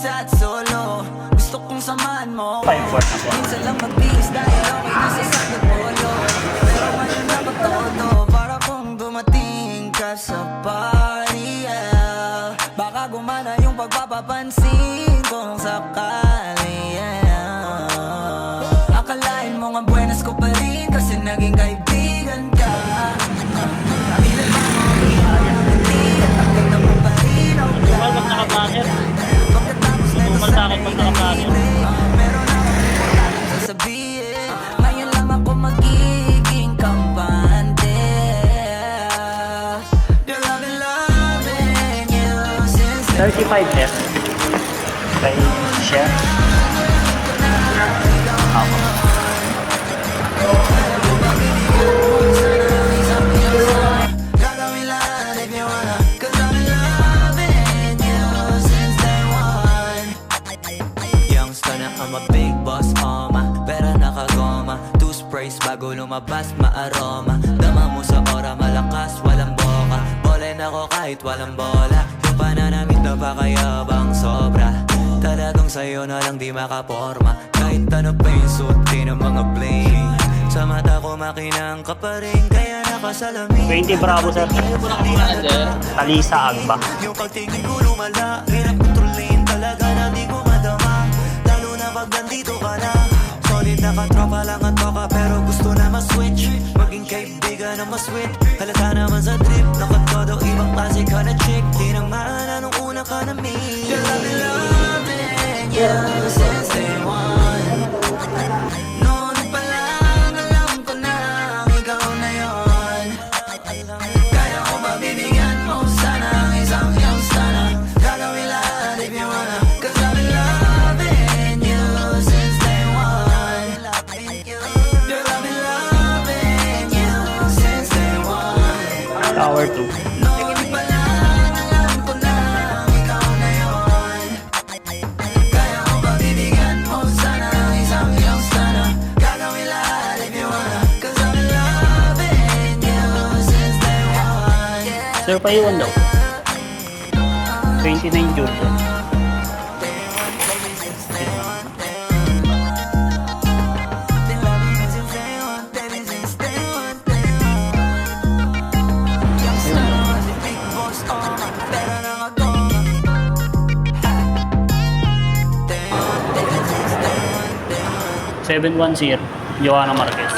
mag-isa at solo. Gusto kong samahan mo. 5-4 na po. Minsan lang mag-bis dahil okay na sa sagot polo. Pero ngayon nakatodo para kung dumating ka sa party, yeah. Baka gumana yung pagpapapansin kung sakali, yeah. Akalain mo nga buenas ko pa rin kasi naging kaibigan ka. Ilan ba mo hindi at ang mo pa rin ako ka. Pag naka-planner. Pagkatapos na ito Tumal sa akin pag naka-planner. meron akong importante sasabihin. Ngayon lang ako magiging kampante. Girl, I've been loving you since 35 F. Kay Share. Ako. gagawin lahat if you wanna. Cause I've been loving you since day one. Youngster na I'm a big boss, pera nakagoma. Two sprays bago lumabas, maaroma. Dama mo sa ora, malakas, walang boka. Bolen ako kahit walang bola. Yung pananamit na pakayabang sobra. Talagang sa'yo na lang di makaporma. Kahit ano pa yung suotin ng mga bling. Sa mata ko makinang ka pa rin, kaya nakasalamin. 20 Bravo sir. Talisa Agba. Yung pagtingin ko lumala, hirap kontrolin talaga na di ko madama. Lalo na pag nandito ka na. Solid na katropa lang at toka, pero gusto na ma-switch. Maging kaibigan na ma-sweet. Halata naman sa trip, nakatodo ibang klase ka na chick. Di naman anong una ka na meet. Girl, I've been loving you since day one. Noon pa lang alam ko na ikaw na yon. Kaya ko mabibigyan mo sana ang isang iyong sana. Gagawin lahat if you wanna. Cause I've been loving you since day one. Girl, I've been loving you since day one. Tower 2. Noon pa lang alam ko na ikaw na yon. Kaya ko mabibigyan mo sana ang isang iyong sana. Gagawin lahat if you wanna. Cause I've been loving you since day one. Sir pa yun daw. 29 June. Been loving you since day one, baby, since day one, day one. Youngster was a big boss, pera nakagoma. Day one, baby, since day one, day one. 710 Joanna Marquez.